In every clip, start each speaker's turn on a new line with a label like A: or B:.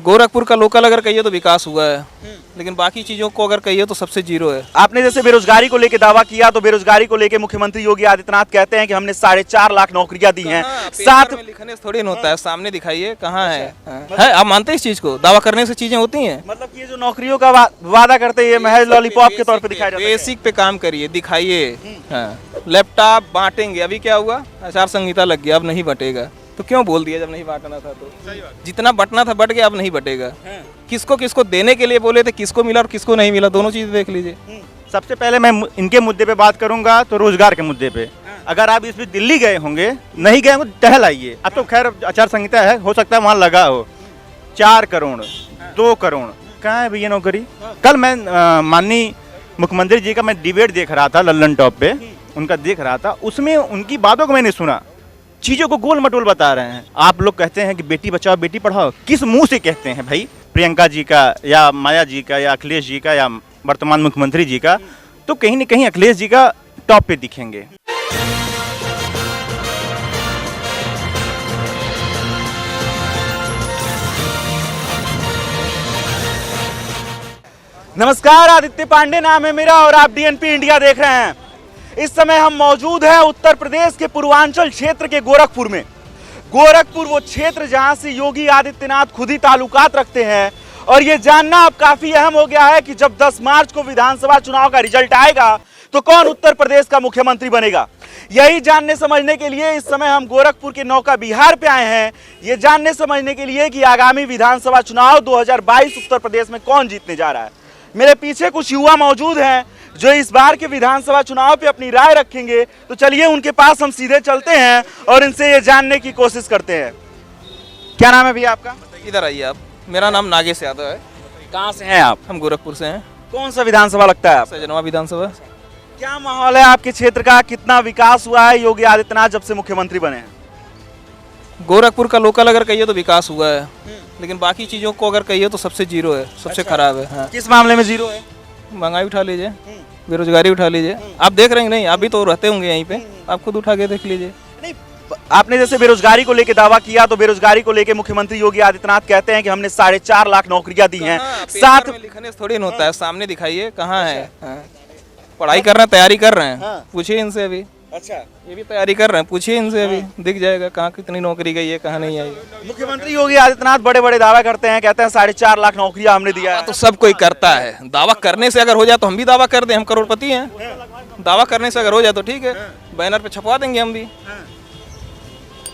A: गोरखपुर का लोकल अगर कहिए तो विकास हुआ है, लेकिन बाकी चीजों को अगर कहिए तो सबसे जीरो है।
B: आपने जैसे बेरोजगारी को लेकर दावा किया, तो बेरोजगारी को लेकर मुख्यमंत्री योगी आदित्यनाथ कहते हैं कि हमने 4.5 लाख नौकरियां दी हैं। साथ
A: में लिखने से थोड़ी न होता है, सामने दिखाइए कहाँ है। आप मानते हैं इस चीज को? दावा करने से चीजें होती हैं?
B: मतलब ये जो नौकरियों का वादा करते हैं, ये महज लॉलीपॉप के तौर पे दिखाया जाता है।
A: बेसिक पे काम करिए, दिखाइए। लैपटॉप बांटेंगे, अभी क्या हुआ? आचार संहिता लग गया, अब नहीं बटेगा। तो क्यों बोल दिया जब नहीं बांटना था? तो जितना बटना था बट गया, अब नहीं बटेगा। किसको किसको देने के लिए बोले थे, किसको मिला और किसको नहीं मिला, दोनों चीजें देख लीजिए।
B: सबसे पहले मैं इनके मुद्दे पे बात करूंगा, तो रोजगार के मुद्दे पे। अगर आप इस बीच दिल्ली गए होंगे, नहीं गए होंगे, टहल आइए। अब तो खैर आचार संहिता है, हो सकता है वहाँ लगा हो। 4 करोड़ 2 करोड़ कहाँ है भैया नौकरी? कल मैं माननीय मुख्यमंत्री जी का मैं डिबेट देख रहा था, लल्लन टॉप पे उनका देख रहा था। उसमें उनकी बातों को मैंने सुना, चीजों को गोल मटोल बता रहे हैं। आप लोग कहते हैं कि बेटी बचाओ बेटी पढ़ाओ, किस मुंह से कहते हैं भाई? प्रियंका जी का या माया जी का या अखिलेश जी का या वर्तमान मुख्यमंत्री जी का? तो कहीं न कहीं अखिलेश जी का टॉप पे दिखेंगे। नमस्कार, आदित्य पांडे नाम है मेरा और आप डीएनपी इंडिया देख रहे हैं। इस समय हम मौजूद हैं उत्तर प्रदेश के पूर्वांचल क्षेत्र के गोरखपुर में। गोरखपुर वो क्षेत्र जहां से योगी आदित्यनाथ खुद ही ताल्लुकात रखते हैं, और ये जानना अब काफी अहम हो गया है कि जब 10 मार्च को विधानसभा चुनाव का रिजल्ट आएगा तो कौन उत्तर प्रदेश का मुख्यमंत्री बनेगा। यही जानने समझने के लिए इस समय हम गोरखपुर के नौका बिहार पे आए हैं, ये जानने समझने के लिए कि आगामी विधानसभा चुनाव 2022 उत्तर प्रदेश में कौन जीतने जा रहा है। मेरे पीछे कुछ युवा मौजूद हैं जो इस बार के विधानसभा चुनाव पे अपनी राय रखेंगे, तो चलिए उनके पास हम सीधे चलते हैं और इनसे ये जानने की कोशिश करते हैं। क्या नाम है भैया आपका?
A: इधर आइए आप। मेरा नाम नागेश यादव है।
B: कहाँ से हैं आप?
A: हम गोरखपुर से हैं।
B: कौन सा विधानसभा लगता है आप?
A: सजनवा विधानसभा।
B: क्या माहौल है आपके क्षेत्र का? कितना विकास हुआ है योगी आदित्यनाथ जब से मुख्यमंत्री बने हैं?
A: गोरखपुर का लोकल अगर कहिए तो विकास हुआ है, लेकिन बाकी चीजों को अगर कहिए तो सबसे जीरो है, सबसे खराब है।
B: किस मामले में जीरो है?
A: महंगाई उठा लीजिए, बेरोजगारी उठा लीजिए। आप देख रहे हैं नहीं? आप भी तो रहते होंगे यहीं पे, आप खुद उठा के देख लीजिए।
B: नहीं, आपने जैसे बेरोजगारी को लेकर दावा किया, तो बेरोजगारी को लेकर मुख्यमंत्री योगी आदित्यनाथ कहते हैं कि हमने 4.5 लाख नौकरियां दी हैं। साथ
A: में लिखने से थोड़ी न होता है, सामने दिखाइए कहाँ है। पढ़ाई कर रहे हैं, तैयारी कर रहे हैं, पूछिए इनसे अभी।
B: अच्छा,
A: ये भी तैयारी कर रहे हैं, पूछिए इनसे अभी, दिख जाएगा कहाँ कितनी नौकरी गई है, कहाँ नहीं आई।
B: मुख्यमंत्री योगी आदित्यनाथ बड़े बड़े दावा करते हैं, कहते हैं 4.5 लाख नौकरियां हमने दिया है।
A: तो सब कोई करता है, दावा करने से अगर हो जाए तो हम भी दावा कर दें, हम करोड़पति हैं। दावा करने से अगर हो जाए तो ठीक है, बैनर पे छपवा देंगे हम भी।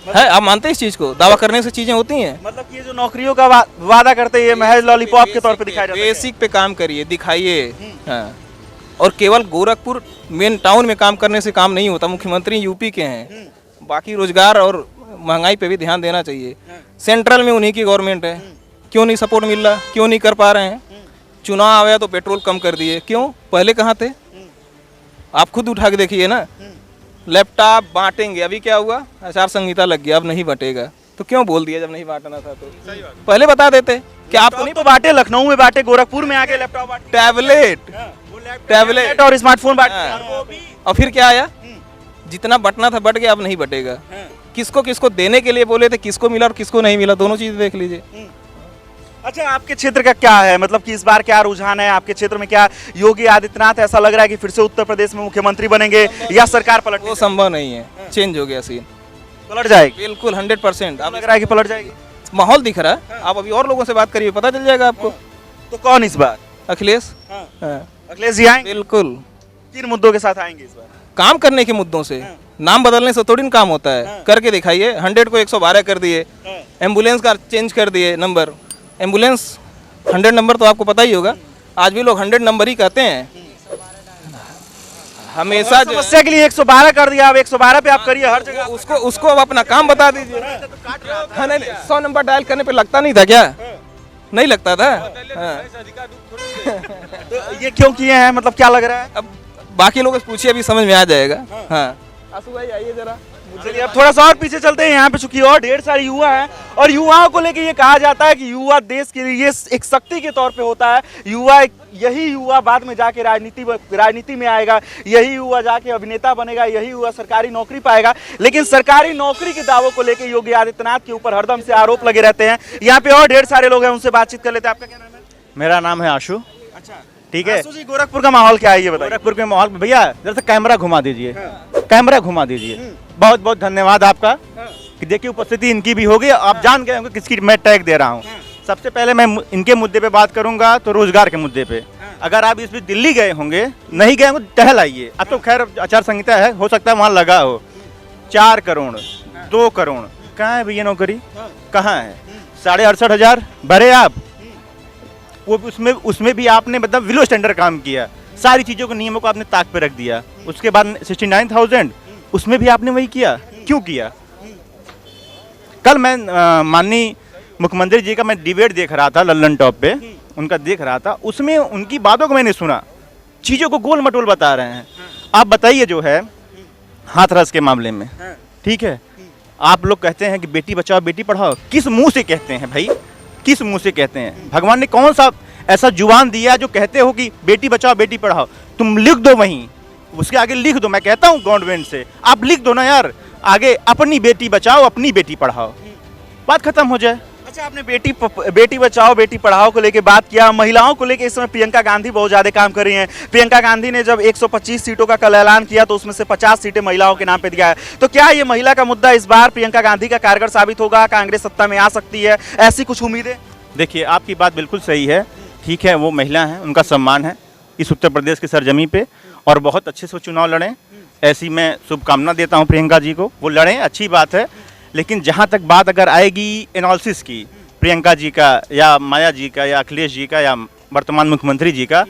A: है, आप मानते हैं इस चीज को? दावा करने से चीजें होती हैं।
B: मतलब ये जो नौकरियों का वादा करते हैं, ये महज लॉलीपॉप के तौर पे दिखाया जाता है।
A: बेसिक पे काम करिए, दिखाइए। और केवल गोरखपुर मेन टाउन में काम करने से काम नहीं होता। मुख्यमंत्री यूपी के हैं, बाकी रोजगार और महंगाई पे भी ध्यान देना चाहिए। सेंट्रल में उन्हीं की गवर्नमेंट है, क्यों नहीं सपोर्ट मिल रहा, क्यों नहीं कर पा रहे हैं? चुनाव आया तो पेट्रोल कम कर दिए, क्यों? पहले कहाँ थे? आप खुद उठा के देखिए ना। लैपटॉप बांटेंगे, अभी क्या हुआ? आचार संहिता लग गया, अब नहीं बटेगा। तो क्यों बोल दिया जब नहीं बांटना था? तो पहले बता देते। क्या आपको नहीं?
B: तो बांटे, लखनऊ में बांटे, गोरखपुर में आके लैपटॉप बांटे,
A: टैबलेट
B: और स्मार्टफोन बांटे।
A: और फिर क्या आया? जितना बटना था बट गया, अब नहीं बटेगा। किसको किसको देने के लिए बोले थे, किसको मिला और किसको नहीं मिला, दोनों चीजें देख लीजिए।
B: अच्छा, आपके क्षेत्र का क्या है, मतलब कि इस बार क्या रुझान है आपके क्षेत्र में? क्या योगी आदित्यनाथ ऐसा लग रहा है कि फिर से उत्तर प्रदेश में मुख्यमंत्री बनेंगे या सरकार पलट?
A: वो संभव नहीं है, चेंज हो गया सीन,
B: पलट जाएगी।
A: बिल्कुल 100%।
B: आप लग रहा है कि पलट जाएगी?
A: माहौल दिख रहा है, आप अभी और लोगों से बात करिए, पता चल जाएगा आपको।
B: तो कौन इस बार?
A: अखिलेश।
B: अखिलेश जी आएंगे?
A: बिल्कुल।
B: किन मुद्दों के साथ आएंगे इस बार?
A: काम करने के मुद्दों से। नाम बदलने से थोड़ी ना काम होता है, करके दिखाइए। 100 को 112 कर दिए, एम्बुलेंस का चेंज कर दिए नंबर। एम्बुलेंस 100 नंबर तो आपको पता ही होगा, आज भी लोग 100 नंबर ही कहते हैं हमेशा।
B: समस्या के लिए 112 कर दिया, अब 112 पे आप करिए हर जगह।
A: उसको अब अपना काम बता दीजिए। 100 नंबर डायल करने पे लगता नहीं था क्या? नहीं लगता था।
B: तो ये क्यों किए हैं, मतलब क्या लग रहा है?
A: अब बाकी लोगों से पूछिए, अभी समझ में आ जाएगा। हाँ, आसू भाई आइए जरा।
B: चलिए अब थोड़ा सा और पीछे चलते हैं। यहाँ पे चूंकि और ढेर सारे युवा हैं, और युवाओं को लेकर ये कहा जाता है कि युवा देश के लिए एक शक्ति के तौर पे होता है। यही युवा बाद में जाके राजनीति में आएगा, यही युवा जाके अभिनेता बनेगा, यही युवा सरकारी नौकरी पाएगा। लेकिन सरकारी नौकरी के दावों को लेकर योगी आदित्यनाथ के ऊपर हरदम से आरोप लगे रहते हैं। यहाँ पे और ढेर सारे लोग हैं, उनसे बातचीत कर लेते हैं। आपका क्या नाम है?
C: मेरा नाम है आशु।
B: अच्छा,
C: ठीक है।
B: आशु जी, गोरखपुर का माहौल क्या है ये बताइए।
C: गोरखपुर के माहौल भैया जरा सा कैमरा घुमा दीजिए, कैमरा घुमा दीजिए। बहुत बहुत धन्यवाद आपका कि देखिए उपस्थिति इनकी भी होगी। आप जान गए होंगे किसकी मैं टैग दे रहा हूँ। सबसे पहले मैं इनके मुद्दे पे बात करूंगा तो रोजगार के मुद्दे पे। अगर आप इस बीच दिल्ली गए होंगे, नहीं गए होंगे, टहल आइए। अब तो खैर आचार संहिता है, हो सकता है वहाँ लगा हो। 4 करोड़ 2 करोड़ कहाँ है भैया नौकरी, कहाँ है? 68,500 भरे आप, वो उसमें भी आपने मतलब विलो स्टैंडर्ड काम किया, सारी चीज़ों को नियमों को आपने ताक पे रख दिया। उसके बाद 69,000 उसमें भी आपने वही किया। क्यों किया? कल मैं माननीय मुख्यमंत्री जी का मैं डिबेट देख रहा था, लल्लन टॉप पे उनका देख रहा था, उसमें उनकी बातों को मैंने सुना, चीज़ों को गोल मटोल बता रहे हैं। आप बताइए जो है हाथरस के मामले में, ठीक है, आप लोग कहते हैं कि बेटी बचाओ बेटी पढ़ाओ, किस मुंह से कहते हैं भाई, किस मुंह से कहते हैं? भगवान ने कौन सा ऐसा जुबान दिया जो कहते हो कि बेटी बचाओ बेटी पढ़ाओ? तुम लिख दो, वहीं उसके आगे लिख दो। मैं कहता हूँ गवर्नमेंट से आप लिख दो ना यार, आगे अपनी बेटी बचाओ अपनी बेटी पढ़ाओ, बात खत्म हो जाए।
B: अच्छा, आपने बेटी बचाओ बेटी पढ़ाओ को लेके बात किया। महिलाओं को लेके इस समय प्रियंका गांधी बहुत ज्यादा काम कर रही हैं। प्रियंका गांधी ने जब 125 सीटों का कल ऐलान किया तो उसमें से 50 सीटें महिलाओं के नाम पे दिया है। तो क्या ये महिला का मुद्दा इस बार प्रियंका गांधी का कारगर साबित होगा? कांग्रेस सत्ता में आ सकती है, ऐसी कुछ उम्मीदें?
C: देखिए आपकी बात बिल्कुल सही है, ठीक है, वो महिला हैं, उनका सम्मान है इस उत्तर प्रदेश की सरजमी पे, और बहुत अच्छे से वो चुनाव लड़ें, ऐसी मैं शुभकामना देता हूँ प्रियंका जी को। वो लड़ें, अच्छी बात है। लेकिन जहाँ तक बात अगर आएगी एनालिसिस की, प्रियंका जी का या माया जी का या अखिलेश जी का या वर्तमान मुख्यमंत्री जी का,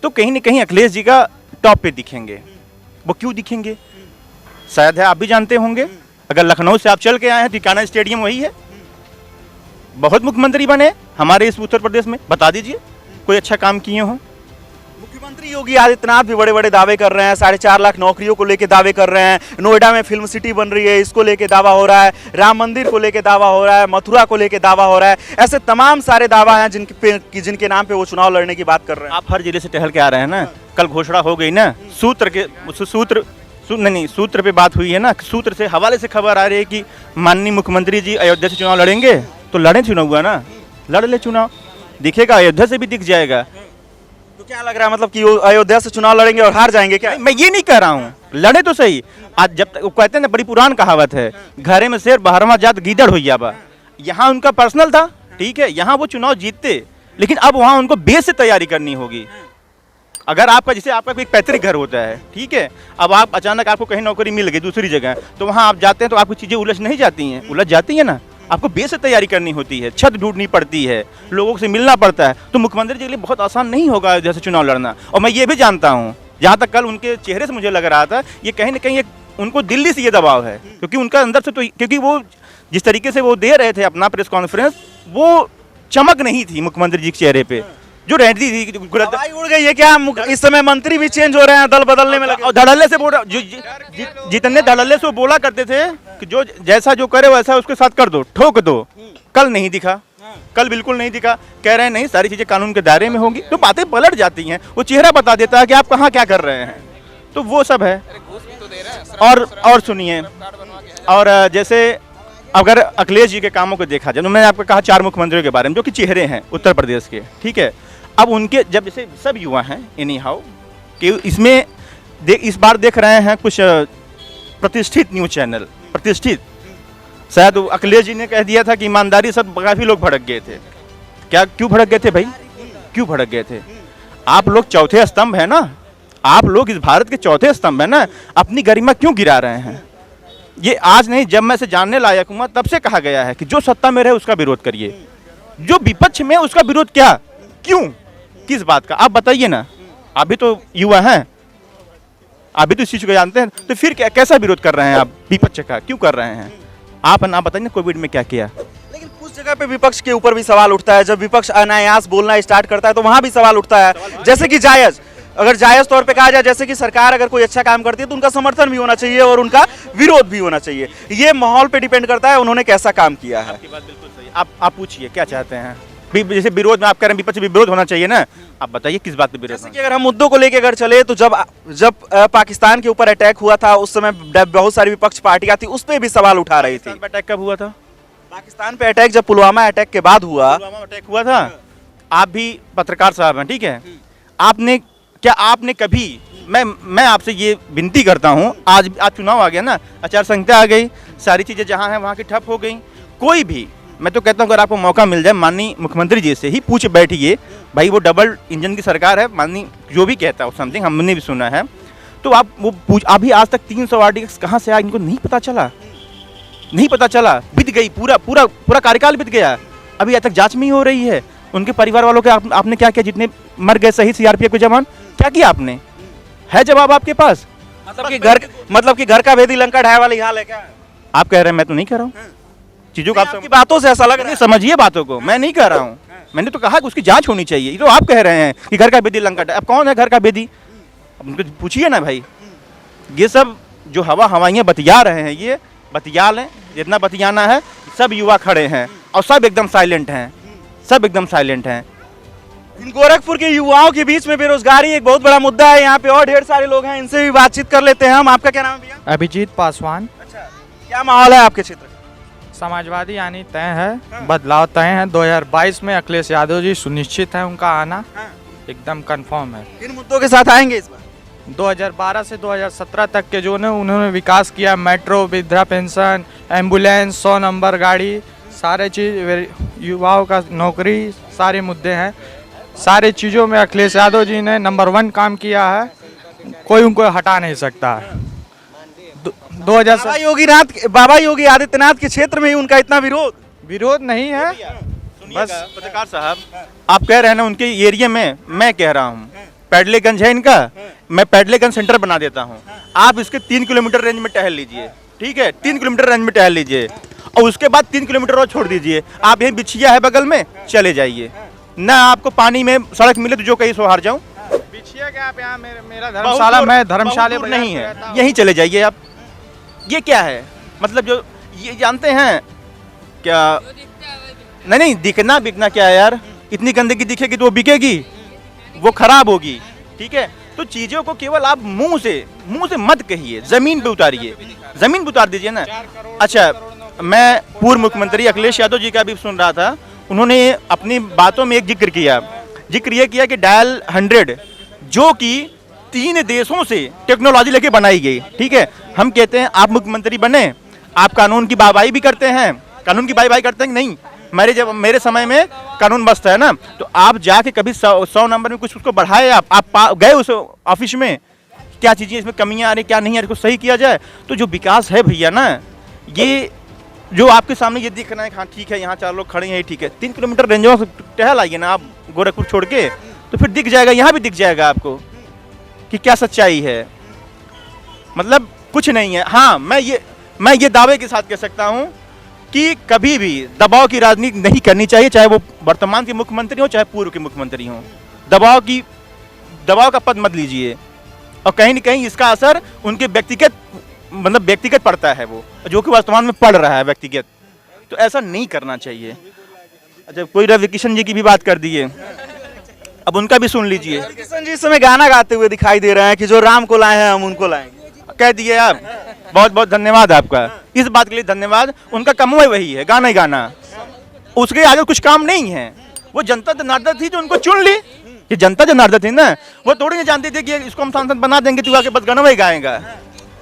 C: तो कहीं ना कहीं अखिलेश जी का टॉप पे दिखेंगे। वो क्यों दिखेंगे शायद है आप भी जानते होंगे। अगर लखनऊ से आप चल के आए हैं तो टिकाना स्टेडियम वही है। बहुत मुख्यमंत्री बने हमारे इस उत्तर प्रदेश में, बता दीजिए कोई अच्छा काम किए हों।
B: मुख्यमंत्री योगी आदित्यनाथ भी बड़े बड़े दावे कर रहे हैं, 4.5 लाख नौकरियों को लेकर दावे कर रहे हैं। नोएडा में फिल्म सिटी बन रही है, इसको लेके दावा हो रहा है। राम मंदिर को लेके दावा हो रहा है, मथुरा को लेके दावा हो रहा है। ऐसे तमाम सारे दावा हैं जिनके नाम पे वो चुनाव लड़ने की बात कर रहे हैं।
C: आप हर जिले से टहल के आ रहे हैं ना, कल घोषणा हो गई ना, सूत्र पे बात हुई है ना, सूत्र से हवाले से खबर आ रही है कि माननीय मुख्यमंत्री जी अयोध्या से चुनाव लड़ेंगे। तो लड़े चुनाव हुआ ना, लड़ ले चुनाव, दिखेगा, अयोध्या से भी दिख जाएगा।
B: तो क्या लग रहा है मतलब कि अयोध्या से चुनाव लड़ेंगे और हार जाएंगे क्या?
C: मैं ये नहीं कह रहा हूँ, लड़े तो सही। आज जब तक वो कहते हैं ना, बड़ी पुरान कहावत है, घरे में शेर बाहरवा जात गीदड़ हो जाबा। यहाँ उनका पर्सनल था, ठीक है, यहाँ वो चुनाव जीतते, लेकिन अब वहाँ उनको बेस से तैयारी करनी होगी। अगर आपका जैसे आपका कोई पैतृक घर होता है, ठीक है, अब आप अचानक आपको कहीं नौकरी मिल गई दूसरी जगह, तो वहाँ आप जाते हैं तो आपकी चीज़ें उलझ नहीं जाती हैं? उलझ जाती है ना। आपको बेस से तैयारी करनी होती है, छत ढूंढनी पड़ती है, लोगों से मिलना पड़ता है। तो मुख्यमंत्री जी के लिए बहुत आसान नहीं होगा अयोध्या से चुनाव लड़ना। और मैं ये भी जानता हूँ, जहाँ तक कल उनके चेहरे से मुझे लग रहा था, ये कहीं ना कहीं उनको दिल्ली से ये दबाव है, क्योंकि उनका अंदर से तो, क्योंकि वो जिस तरीके से वो दे रहे थे अपना प्रेस कॉन्फ्रेंस, वो चमक नहीं थी मुख्यमंत्री जी के चेहरे पे जो रहती थी।
B: हवाई उड़ गई है क्या? इस समय मंत्री भी चेंज हो रहे हैं, दल बदलने में लगे।
C: और धड़ल्ले से बोल रहा, जितने धड़ल्ले से वो बोला करते थे कि जो जैसा जो करे वैसा उसके साथ कर दो, ठोक दो, कल नहीं दिखा, कल बिल्कुल नहीं दिखा। कह रहे हैं नहीं, सारी चीजें कानून के दायरे में होंगी, तो बातें पलट जाती हैं। वो चेहरा बता देता है कि आप कहाँ क्या कर रहे हैं, तो वो सब है। और सुनिए, और जैसे अगर अखिलेश जी के कामों को देखा जाए, तो मैंने आपको कहा 4 मुख्यमंत्रियों के बारे में जो कि चेहरे हैं उत्तर प्रदेश के, ठीक है। अब उनके जब जैसे सब युवा हैं एनी हाउ कि इसमें इस बार देख रहे हैं कुछ प्रतिष्ठित न्यूज चैनल, प्रतिष्ठित, शायद अखिलेश जी ने कह दिया था कि ईमानदारी सब काफ़ी लोग भड़क गए थे। क्या, क्यों भड़क गए थे भाई, क्यों भड़क गए थे? आप लोग चौथे स्तंभ है ना, आप लोग इस भारत के चौथे स्तंभ है ना, अपनी गरिमा क्यों गिरा रहे हैं? ये आज नहीं, जब मैं से जानने लायक हूँ तब से कहा गया है कि जो सत्ता में रहे उसका विरोध करिए, जो विपक्ष में उसका विरोध क्या, क्यों, किस बात का? आप बताइए ना, आप भी तो युवा हैं, आप भी तो इस चीज को जानते हैं, तो फिर क्या, कैसा विरोध कर रहे हैं आप विपक्ष का, क्यों कर रहे हैं? आप ना बताइए कोविड में क्या किया।
B: लेकिन कुछ जगह पे विपक्ष के ऊपर भी सवाल उठता है, जब विपक्ष अनायास बोलना स्टार्ट करता है तो वहां भी सवाल उठता है, जैसे कि जायज अगर जायज तौर पे कहा जाए, जैसे कि सरकार अगर कोई अच्छा काम करती है तो उनका समर्थन भी होना चाहिए और उनका विरोध भी होना चाहिए। ये माहौल पे डिपेंड करता है उन्होंने कैसा काम किया है।
C: आपकी बात बिल्कुल सही है। आप पूछिए क्या चाहते हैं। जैसे विरोध में आप कह रहे हैं विपक्ष भी विरोध होना चाहिए ना, आप बताइए किस बात पे विरोध?
B: जैसे कि अगर हम मुद्दों को लेकर अगर चले तो जब पाकिस्तान के ऊपर अटैक हुआ था उस समय बहुत सारी विपक्ष पार्टियां थी, उस पर भी सवाल उठा रही थी।
C: अटैक कब हुआ था?
B: पाकिस्तान पे अटैक जब पुलवामा अटैक के बाद हुआ,
C: पुलवामा अटैक हुआ था। आप भी पत्रकार साहब हैं, ठीक है? आपने कभी, मैं आपसे ये विनती करता हूँ, आज चुनाव आ गया ना, आचार संहिता आ गई, सारी चीज़ें जहाँ हैं वहाँ की ठप हो गई। कोई भी, मैं तो कहता हूँ अगर आपको मौका मिल जाए माननीय मुख्यमंत्री जी से ही पूछ बैठिए, भाई वो डबल इंजन की सरकार है, माननीय जो भी कहता है समथिंग हमने भी सुना है, तो आप वो पूछ, अभी आज तक 300 आर्टिकल्स कहाँ से आए इनको नहीं पता चला, नहीं पता चला। बीत गई, पूरा कार्यकाल बीत गया, अभी आज तक जांच में ही हो रही है। उनके परिवार वालों के आपने क्या किया? जितने मर गए शहीद सीआरपीएफ के जवान, क्या किया आपने? है जवाब आपके पास?
B: मतलब कि घर का भेदी लंका ढाया वाली हाल है क्या?
C: आप कह रहे हैं, मैं तो नहीं कह रहा हूँ। चीजों का
B: आपकी बातों से ऐसा लग रहा है।
C: समझिए बातों को, मैं नहीं कह रहा हूँ। मैंने तो कहा कि उसकी जांच होनी चाहिए। ये तो आप कह रहे हैं कि घर का बेदी लंका। अब कौन है घर का बेदी? अब उनको पूछिए ना भाई। ये सब जो हवाइयाँ बतिया रहे हैं, ये बतिया लें, जितना बतियाना है। सब युवा खड़े हैं और सब एकदम साइलेंट हैं, सब एकदम साइलेंट हैं।
B: गोरखपुर के युवाओं के बीच में बेरोजगारी एक बहुत बड़ा मुद्दा है। यहाँ पे और ढेर सारे लोग हैं, इनसे भी बातचीत कर लेते हैं हम। आपका क्या नाम है भैया?
D: अभिजीत पासवान।
B: अच्छा, क्या माहौल है आपके क्षेत्र?
D: समाजवादी यानी तय है, बदलाव तय है। 2022 में अखिलेश यादव जी सुनिश्चित है, उनका आना एकदम कंफर्म है।
B: किन मुद्दों के साथ आएंगे इस बार?
D: 2012 से 2017 तक के जो उन्होंने विकास किया, मेट्रो, वृद्धा पेंशन, एम्बुलेंस, 100 नंबर गाड़ी, सारे चीज, युवाओं का नौकरी, सारे मुद्दे हैं। सारे चीज़ों में अखिलेश यादव जी ने नंबर 1 काम किया है, कोई उनको हटा नहीं सकता है।
B: बाबा योगी आदित्यनाथ के क्षेत्र में ही उनका इतना
D: विरोध नहीं है।
C: बस पत्रकार साहब, आप कह रहे हैं ना उनके एरिया में, मैं कह रहा हूँ पैडलेगंज है इनका, मैं पैडलेगंज सेंटर बना देता हूँ। आप इसके 3 किलोमीटर रेंज में टहल लीजिए, ठीक है? 3 किलोमीटर रेंज में टहल लीजिए और उसके बाद 3 किलोमीटर और छोड़ दीजिए। आप यहीं बिछिया है बगल में, चले जाइए ना। आपको पानी में सड़क मिले तो जो कहीं सो हार जाऊं।
D: बिछिया क्या आप यहाँ, मेरा धर्मशाला, मैं धर्मशाला
C: नहीं है, यहीं चले जाइए आप। ये क्या है? मतलब जो ये जानते हैं क्या? नहीं, दिखना बिकना क्या है यार? इतनी गंदगी दिखेगी तो वो बिकेगी, वो खराब होगी, ठीक है? तो चीजों को केवल आप मुंह से मत कहिए, जमीन पे उतारिए, जमीन पे उतार दीजिए ना। अच्छा, मैं पूर्व मुख्यमंत्री अखिलेश यादव जी का भी सुन रहा था, उन्होंने अपनी बातों में एक जिक्र ये किया कि डायल 100 जो कि 3 देशों से टेक्नोलॉजी लेके बनाई गई, ठीक है? हम कहते हैं आप मुख्यमंत्री बने, आप कानून की वाहवाही भी करते हैं, कानून की वाहवाही करते हैं कि नहीं? मेरे समय में कानून मस्त है ना, तो आप जाके कभी 100 नंबर में कुछ उसको बढ़ाए, आप गए उस ऑफिस में, क्या चीज़ें इसमें कमियां आ रही, क्या नहीं आ रही, इसको सही किया जाए। तो जो विकास है भैया ना, ये जो आपके सामने ये दिख रहा है, हाँ ठीक है, यहाँ 4 लोग खड़े हैं, ठीक है, 3 किलोमीटर रेंजों से टहल आइए ना आप गोरखपुर छोड़ के, तो फिर दिख जाएगा, यहाँ भी दिख जाएगा आपको कि क्या सच्चाई है। मतलब कुछ नहीं है। हाँ, मैं ये दावे के साथ कह सकता हूँ कि कभी भी दबाव की राजनीति नहीं करनी चाहिए, चाहे वो वर्तमान के मुख्यमंत्री हो चाहे पूर्व के मुख्यमंत्री हो। दबाव का पद मत लीजिए, और कहीं न कहीं इसका असर उनके व्यक्तिगत पड़ता है, वो जो कि वर्तमान में पड़ रहा है व्यक्तिगत। तो ऐसा नहीं करना चाहिए। अच्छा, कोई रवि किशन जी की भी बात कर दिए, अब उनका भी सुन लीजिए।
B: किशन जी इस समय गाना गाते हुए दिखाई दे रहे हैं कि जो राम को लाए हैं हम उनको लाएंगे।
C: कह दिए आप, बहुत बहुत धन्यवाद आपका, इस बात के लिए धन्यवाद। उनका काम वही है, गाना ही गाना, उसके आगे कुछ काम नहीं है। वो जनता जनार्दन थी जो उनको चुन ली, ये जनता जनार्दन थी ना, वो थोड़ी नहीं जानती थी कि इसको हम सांसद बना देंगे तो आके बस गाना ही गाएगा।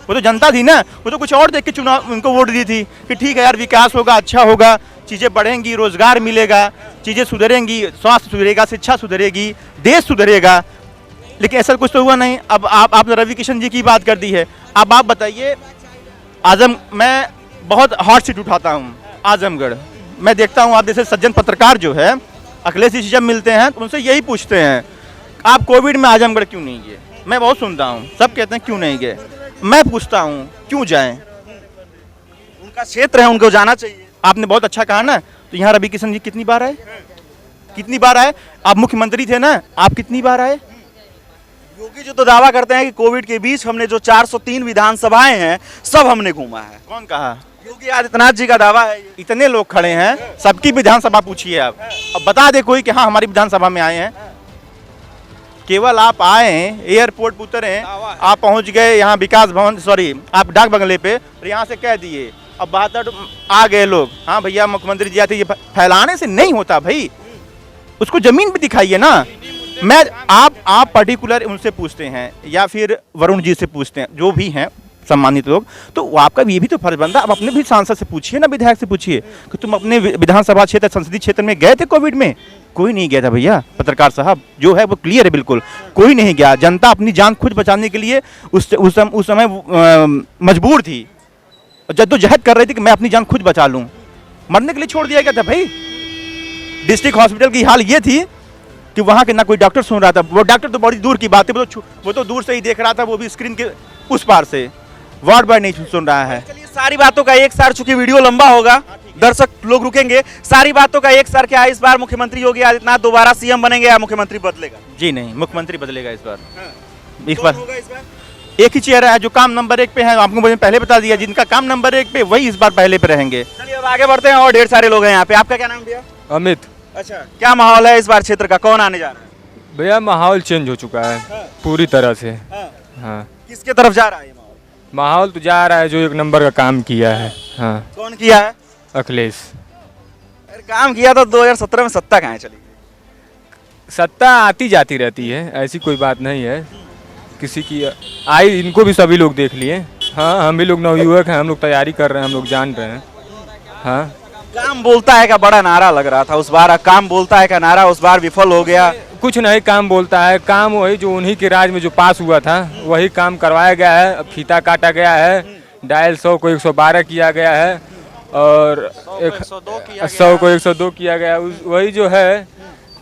C: वो तो जनता थी ना, वो तो कुछ और देख के चुनाव उनको वोट दी थी कि ठीक है यार, विकास होगा, अच्छा होगा, चीज़ें बढ़ेंगी, रोजगार मिलेगा, चीज़ें सुधरेंगी, स्वास्थ्य सुधरेगा, शिक्षा सुधरेगी, देश सुधरेगा। लेकिन ऐसा कुछ तो हुआ नहीं। अब आपने रवि किशन जी की बात कर दी है, अब आप बताइए, मैं बहुत हॉट सीट उठाता हूँ आजमगढ़। मैं देखता हूँ आप जैसे सज्जन पत्रकार जो है, अखिलेश जी जब मिलते हैं तो उनसे यही पूछते हैं, आप कोविड में आजमगढ़ क्यों नहीं गए? मैं बहुत सुनता हूँ, सब कहते हैं क्यों नहीं गए। मैं पूछता हूँ क्यों जाएं?
B: उनका क्षेत्र है, उनको जाना चाहिए।
C: आपने बहुत अच्छा कहा ना, तो यहाँ रवि किशन जी कितनी बार आए? आप मुख्यमंत्री थे ना, आप कितनी बार आए?
B: योगी जी तो दावा करते हैं कि कोविड के बीच हमने जो 403 विधानसभाएं हैं सब हमने घूमा है।
C: कौन कहा?
B: योगी आदित्यनाथ जी का दावा है ये।
C: इतने लोग खड़े हैं, सबकी विधानसभा पूछिए आप, अब बता दे कोई कि हाँ हमारी विधानसभा में आए हैं। केवल आप आए हैं, एयरपोर्ट पर उतरे, आप पहुंच गए यहाँ विकास भवन, सॉरी आप डाक बंगले पे, और यहाँ से कह दिए, अब बात आ गए लोग, हाँ भैया मुख्यमंत्री जी आते, ये फैलाने से नहीं होता भाई, उसको जमीन पे दिखाइए ना। मैं आप पर्टिकुलर उनसे पूछते हैं या फिर वरुण जी से पूछते हैं, जो भी हैं सम्मानित लोग, तो वो आपका ये भी तो फर्ज बनता है, आप अपने भी सांसद से पूछिए ना, विधायक से पूछिए कि तुम अपने विधानसभा क्षेत्र, संसदीय क्षेत्र में गए थे कोविड में? कोई नहीं गया था भैया। पत्रकार साहब जो है वो क्लियर है, बिल्कुल कोई नहीं गया। जनता अपनी जान खुद बचाने के लिए उस समय मजबूर थी, जद्दोजहद कर रही थी कि मैं अपनी जान खुद बचा लूं, मरने के लिए छोड़ दिया गया था भाई। डिस्ट्रिक्ट हॉस्पिटल की हाल ये थी कि वहाँ के ना कोई डॉक्टर सुन रहा था, वो डॉक्टर तो बड़ी दूर की बात है, वो तो दूर से ही देख रहा था, वो भी स्क्रीन के उस पार से, वार्ड बाय नहीं सुन रहा है।
B: चलिए सारी बातों का एक सार, चूंकि वीडियो लंबा होगा, दर्शक लोग रुकेंगे, सारी बातों का एक सार, क्या इस बार मुख्यमंत्री योगी आदित्यनाथ दोबारा सीएम बनेंगे या मुख्यमंत्री बदलेगा?
C: जी नहीं, मुख्यमंत्री बदलेगा इस बार। इस
B: कौन
C: बार
B: होगा इस बार?
C: एक ही चेहरा है जो काम नंबर 1 पे है, आपको मैंने पहले बता दिया, जिनका काम नंबर 1 पे वही इस बार पहले पे रहेंगे।
B: चलिए अब आगे बढ़ते हैं, और ढेर सारे लोग हैं यहाँ पे। आपका क्या नाम भैया?
E: अमित।
B: अच्छा, क्या माहौल है इस बार क्षेत्र का, कौन आने जा रहा है?
E: भैया माहौल चेंज हो चुका है पूरी तरह से। हाँ,
B: किसके तरफ जा रहा है ये माहौल?
E: माहौल तो जा रहा है जो 1 नंबर का काम किया है। हाँ,
B: कौन किया है?
E: अखिलेश।
B: अरे काम किया तो 2017 में सत्ता कहाँ चली गई?
E: सत्ता आती जाती रहती है, ऐसी कोई बात नहीं है। किसी की आई, इनको भी सभी लोग देख लिए। हाँ, हम भी लोग नवयुवक हैं, हम लोग तैयारी कर रहे हैं, हम लोग जान रहे हैं। हाँ,
B: काम बोलता है का बड़ा नारा लग रहा था उस बार, काम बोलता है का नारा उस बार विफल हो गया।
E: कुछ नहीं काम बोलता है, काम वही जो उन्हीं के राज में जो पास हुआ था वही काम करवाया गया है। अब फीता काटा गया है, डायल 100 को 112 किया गया है, और 100 को 102 किया गया। वही जो है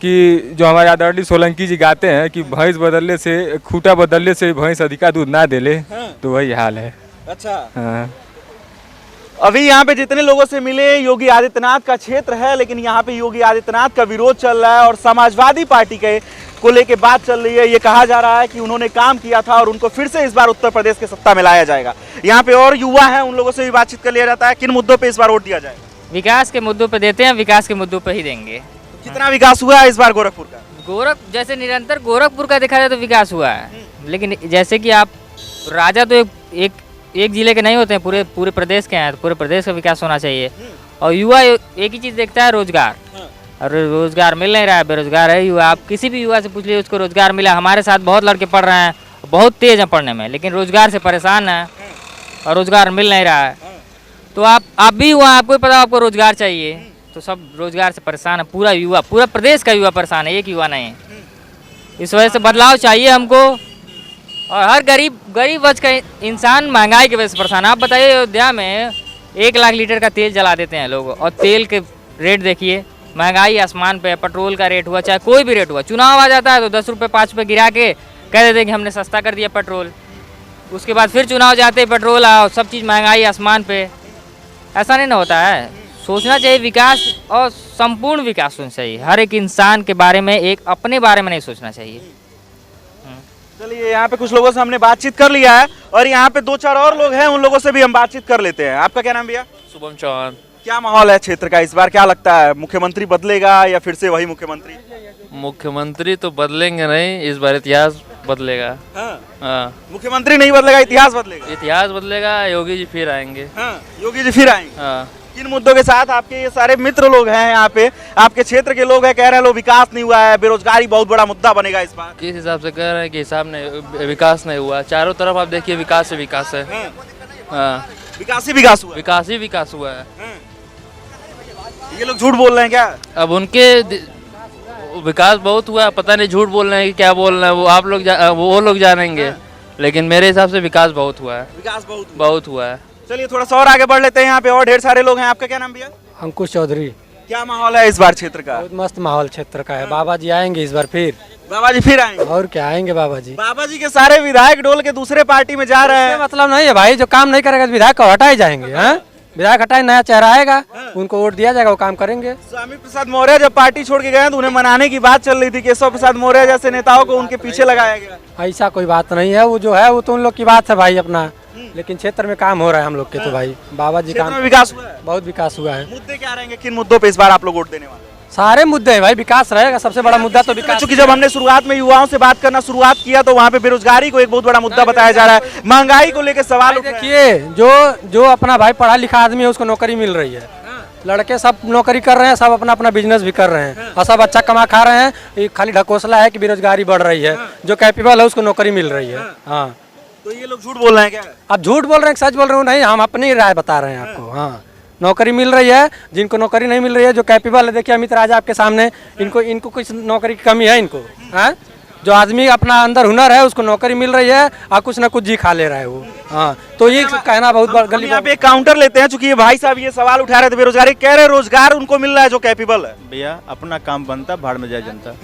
E: कि जो हमारे आदरणीय सोलंकी जी गाते हैं कि भैंस बदलने से, खूंटा बदलने से भैंस अधिका दूध ना दे ले, तो वही हाल है।
B: अच्छा,
E: हाँ।
B: अभी यहाँ पे जितने लोगों से मिले, योगी आदित्यनाथ का क्षेत्र है, लेकिन यहाँ पे योगी आदित्यनाथ का विरोध चल रहा है और समाजवादी पार्टी के को लेके बात चल रही है। ये कहा जा रहा है कि उन्होंने काम किया था और उनको फिर से इस बार उत्तर प्रदेश के सत्ता में लाया जाएगा। यहाँ पे और युवा हैं, उन लोगों से भी बातचीत कर लिया जाता है। किन मुद्दों पे इस बार वोट दिया जाएगा?
F: विकास के मुद्दों पे देते हैं, विकास के मुद्दों पे ही देंगे।
B: कितना विकास हुआ है इस बार गोरखपुर का?
F: जैसे निरंतर गोरखपुर का देखा जाए तो विकास हुआ है, लेकिन जैसे कि आप राजा तो एक जिले के नहीं होते हैं, पूरे प्रदेश के हैं, तो पूरे प्रदेश का विकास होना चाहिए। और युवा एक ही चीज़ देखता है, रोजगार, और रोजगार मिल नहीं रहा है, बेरोजगार है युवा। आप किसी भी युवा से पूछ लीजिए, उसको रोजगार मिला। हमारे साथ बहुत लड़के पढ़ रहे हैं, बहुत तेज हैं पढ़ने में, लेकिन रोजगार से परेशान है और रोजगार मिल नहीं रहा है। तो आप भी हुआ, आपको भी पता, आपको रोजगार चाहिए, तो सब रोजगार से परेशान है। पूरा युवा, पूरा प्रदेश का युवा परेशान है, एक युवा नहीं है। इस वजह से बदलाव चाहिए हमको। और हर गरीब वर्ग का इंसान महंगाई की वजह से परेशान है। आप बताइए, अयोध्या में 1 लाख लीटर का तेल जला देते हैं लोग, और तेल के रेट देखिए, महंगाई आसमान पे है। पेट्रोल का रेट हुआ, चाहे कोई भी रेट हुआ, चुनाव आ जाता है तो 10 रुपये 5 रुपये गिरा के कह देते हैं कि हमने सस्ता कर दिया पेट्रोल। उसके बाद फिर चुनाव जाते, पेट्रोल आओ, सब चीज़ महंगाई आसमान पे। ऐसा नहीं ना होता है। सोचना चाहिए विकास, और संपूर्ण विकास होना चाहिए। हर एक इंसान के बारे में, एक अपने बारे में नहीं सोचना चाहिए।
B: चलिए, यहाँ पे कुछ लोगों से हमने बातचीत कर लिया है, और यहाँ पे 2-4 और लोग हैं, उन लोगों से भी हम बातचीत कर लेते हैं। आपका क्या नाम भैया?
G: शुभम चौहान।
B: क्या माहौल है क्षेत्र का इस बार, क्या लगता है, मुख्यमंत्री बदलेगा या फिर से वही मुख्यमंत्री?
G: मुख्यमंत्री तो बदलेंगे नहीं, इस बार इतिहास बदलेगा।
B: हाँ। मुख्यमंत्री नहीं बदलेगा, इतिहास बदलेगा।
G: इतिहास बदलेगा, योगी जी फिर आएंगे।
B: हाँ, योगी जी फिर आएंगे।
G: हाँ।
B: किन मुद्दों के साथ? आपके ये सारे मित्र लोग हैं यहाँ पे, आपके क्षेत्र के लोग हैं, कह रहे हैं लोग विकास नहीं हुआ है, बेरोजगारी बहुत बड़ा मुद्दा बनेगा इस बार।
G: किस हिसाब से कह रहे हैं कि हिसाब नहीं, विकास नहीं हुआ। चारों तरफ आप देखिए विकास से विकास है। हाँ,
B: विकास ही विकास हुआ।
G: विकास ही विकास हुआ है।
B: ये लोग झूठ बोल रहे हैं क्या?
G: अब उनके विकास बहुत हुआ है, पता नहीं झूठ बोल रहे हैं कि क्या बोल रहे हैं, वो आप लोग वो लोग जानेंगे, लेकिन मेरे हिसाब से विकास बहुत हुआ है।
B: विकास
G: बहुत हुआ है।
B: चलिए थोड़ा सा और आगे बढ़ लेते हैं, यहाँ पे और ढेर सारे लोग हैं। आपका क्या नाम भैया?
H: अंकुश चौधरी।
B: क्या माहौल है इस बार क्षेत्र का?
H: बहुत मस्त माहौल क्षेत्र का है। बाबा जी आएंगे इस बार फिर।
B: बाबा जी फिर आएंगे?
H: और क्या आएंगे बाबा जी।
B: बाबा जी के सारे विधायक डोल के दूसरे पार्टी में जा रहे हैं।
H: मतलब नहीं है भाई, जो काम नहीं करेगा विधायक को हटा ही जाएंगे। विधायक हटाए, नया चेहरा आएगा, उनको वोट दिया जाएगा, वो काम करेंगे।
B: स्वामी प्रसाद मौर्य जब पार्टी छोड़ के गए तो उन्हें मनाने की बात चल रही थी, केशव प्रसाद मौर्य जैसे नेताओं को उनके पीछे लगाया गया।
H: ऐसा कोई बात नहीं है, वो जो है वो तो उन लोग की बात है भाई अपना, लेकिन क्षेत्र में काम हो रहा है हम लोग के। तो भाई बाबा जी
B: क्षेत्र
H: काम
B: में विकास हुआ है।
H: बहुत विकास हुआ है।
B: मुद्दे क्या रहेंगे, किन मुद्दों पे इस बार आप लोग वोट देने वाले हैं?
H: सारे मुद्दे हैं भाई, विकास रहेगा, सबसे बड़ा मुद्दा तो विकास।
B: क्योंकि जब हमने शुरुआत में युवाओं से बात करना शुरुआत किया तो वहाँ पे बेरोजगारी को एक बहुत बड़ा मुद्दा बताया जा रहा है, महंगाई को लेकर सवाल उठ रहे हैं।
H: देखिए जो अपना भाई पढ़ा लिखा आदमी है उसको नौकरी मिल रही है, लड़के सब नौकरी कर रहे हैं, सब अपना अपना बिजनेस भी कर रहे हैं और सब अच्छा कमा खा रहे हैं। ये खाली ढकोसला है कि बेरोजगारी बढ़ रही है, जो कैपेबल है उसको नौकरी मिल रही है। हाँ,
B: तो ये लोग झूठ बोल रहे हैं क्या?
H: अब झूठ बोल रहे हैं, सच बोल रहे हो? नहीं, हम अपनी राय बता रहे हैं आपको। हाँ, नौकरी मिल रही है, जिनको नौकरी नहीं मिल रही है, जो कैपेबल है, देखिए अमित राजा आपके सामने, इनको कुछ नौकरी की कमी है इनको। हाँ, जो आदमी अपना अंदर हुनर है उसको नौकरी मिल रही है और कुछ ना कुछ जी खा ले रहा है वो। हाँ, तो ये कहना बहुत गली।
B: यहाँ पे एक काउंटर लेते हैं, चूंकि ये भाई साहब ये सवाल उठा रहे थे बेरोजगारी, कह रहे रोजगार उनको मिल रहा है जो कैपेबल है।
C: भैया अपना काम बनता, भाड़ में जाए जनता,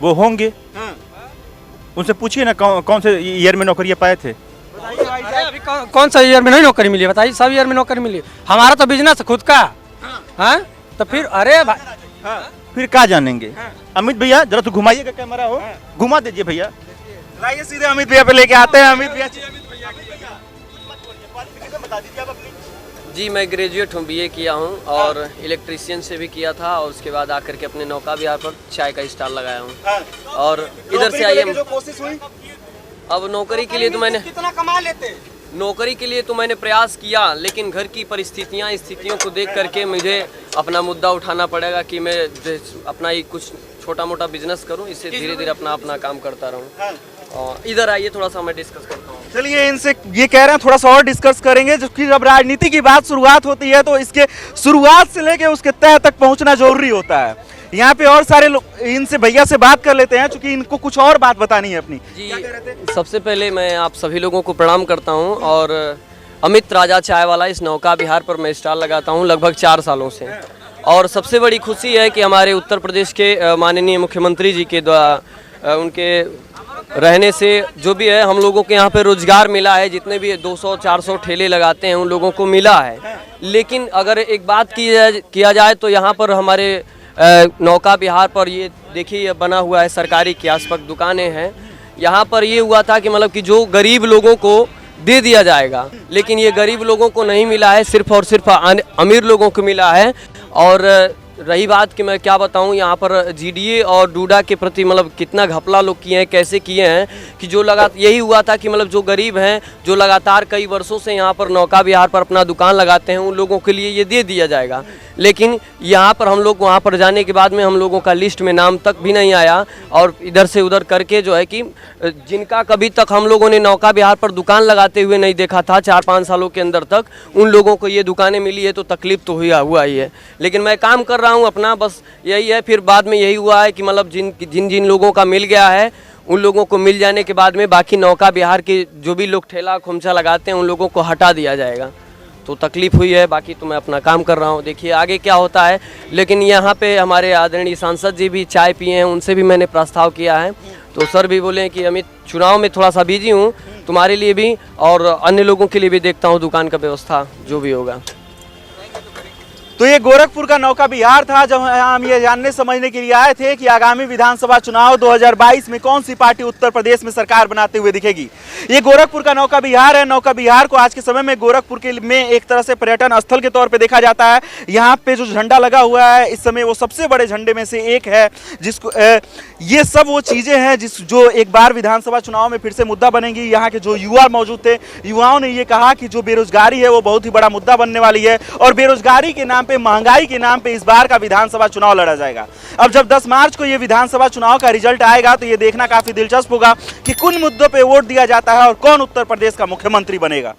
C: वो होंगे। उनसे पूछिए ना कौन से ईयर में नौकरियां पाए थे।
H: अभी कौन सा ईयर में नहीं नौकरी मिली है बताइए? सब ईयर में नौकरी मिली। हमारा तो बिजनेस खुद का। हाँ, तो फिर अरे भाई
C: फिर क्या जानेंगे। अमित भैया जरा तो घुमाइएगा, कैमरा हो घुमा दीजिए भैया।
B: लाइए सीधे अमित भैया पे लेके आते हैं। अमित भैया
I: जी, मैं ग्रेजुएट हूँ, बीए किया हूँ और इलेक्ट्रीशियन से भी किया था और उसके बाद आकर के अपने नौका विहार पर चाय का स्टॉल लगाया हूँ। और इधर से आइए,
B: जो कोशिश हुई
I: अब नौकरी के लिए तो मैंने
B: कितना कमा लेते,
I: नौकरी के लिए तो मैंने प्रयास किया, लेकिन घर की स्थितियों को देख करके मुझे अपना मुद्दा उठाना पड़ेगा कि मैं अपना ही कुछ छोटा मोटा बिजनेस करूं, इससे धीरे धीरे अपना काम करता रहूं। इधर आइए, थोड़ा सा मैं डिस्कस करता हूं।
B: चलिए इनसे ये कह रहे हैं थोड़ा सा और डिस्कस करेंगे, जबकि जब राजनीति की बात शुरुआत होती है तो इसके शुरुआत से लेके उसके तह तक पहुंचना जरूरी होता है। यहाँ पे और सारे लोग, इनसे भैया से बात कर लेते हैं, क्योंकि इनको कुछ और बात बतानी है अपनी।
I: जी, सबसे पहले मैं आप सभी लोगों को प्रणाम करता हूँ और अमित राजा चाय वाला इस नौका विहार पर मैं स्टॉल लगाता हूँ लगभग 4 सालों से। और सबसे बड़ी खुशी है कि हमारे उत्तर प्रदेश के माननीय मुख्यमंत्री जी के द्वारा उनके रहने से जो भी है हम लोगों के यहाँ पे रोजगार मिला है। जितने भी 200-400 ठेले लगाते हैं उन लोगों को मिला है। लेकिन अगर एक बात किया जाए तो यहाँ पर हमारे नौका विहार पर ये देखिए ये बना हुआ है, सरकारी कियास्पक दुकानें हैं। यहाँ पर ये हुआ था कि मतलब कि जो गरीब लोगों को दे दिया जाएगा, लेकिन ये गरीब लोगों को नहीं मिला है, सिर्फ और सिर्फ अमीर लोगों को मिला है। और रही बात कि मैं क्या बताऊं, यहाँ पर जीडीए और डूडा के प्रति मतलब कितना घपला लोग किए हैं, कैसे किए हैं कि जो यही हुआ था कि मतलब जो गरीब हैं, जो लगातार कई वर्षों से यहाँ पर नौका विहार पर अपना दुकान लगाते हैं, उन लोगों के लिए ये दे दिया जाएगा। लेकिन यहाँ पर हम लोग वहाँ पर जाने के बाद में हम लोगों का लिस्ट में नाम तक भी नहीं आया और इधर से उधर करके जो है कि जिनका कभी तक हम लोगों ने नौका विहार पर दुकान लगाते हुए नहीं देखा था 4-5 सालों के अंदर तक, उन लोगों को ये दुकानें मिली है, तो तकलीफ तो हुआ ही है। लेकिन मैं काम कर रहा हूँ अपना, बस यही है। फिर बाद में यही हुआ है कि मतलब जिन लोगों का मिल गया है उन लोगों को मिल जाने के बाद में बाकी नौका विहार के जो भी लोग ठेला खोमचा लगाते हैं उन लोगों को हटा दिया जाएगा। तो तकलीफ हुई है, बाकी तो मैं अपना काम कर रहा हूँ, देखिए आगे क्या होता है। लेकिन यहाँ पे हमारे आदरणीय सांसद जी भी चाय पिए हैं, उनसे भी मैंने प्रस्ताव किया है। तो सर भी बोले कि अमित चुनाव में थोड़ा सा बिजी हूँ, तुम्हारे लिए भी और अन्य लोगों के लिए भी देखता हूँ दुकान का व्यवस्था जो भी होगा।
B: तो ये गोरखपुर का नौका विहार था, जब हम ये जानने समझने के लिए आए थे कि आगामी विधानसभा चुनाव 2022 में कौन सी पार्टी उत्तर प्रदेश में सरकार बनाते हुए दिखेगी। ये गोरखपुर का नौका विहार है। नौका विहार को आज के समय में गोरखपुर के में एक तरह से पर्यटन स्थल के तौर पे देखा जाता है। यहाँ पे जो झंडा लगा हुआ है इस समय वो सबसे बड़े झंडे में से एक है, जिसको ये सब वो चीजें हैं जो एक बार विधानसभा चुनाव में फिर से मुद्दा बनेंगी। यहाँ के जो युवा मौजूद थे, युवाओं ने ये कहा कि जो बेरोजगारी है वो बहुत ही बड़ा मुद्दा बनने वाली है और बेरोजगारी के नाम पे, महंगाई के नाम पे इस बार का विधानसभा चुनाव लड़ा जाएगा। अब जब 10 मार्च को ये विधानसभा चुनाव का रिजल्ट आएगा तो ये देखना काफी दिलचस्प होगा कि किन मुद्दों पे वोट दिया जाता है और कौन उत्तर प्रदेश का मुख्यमंत्री बनेगा।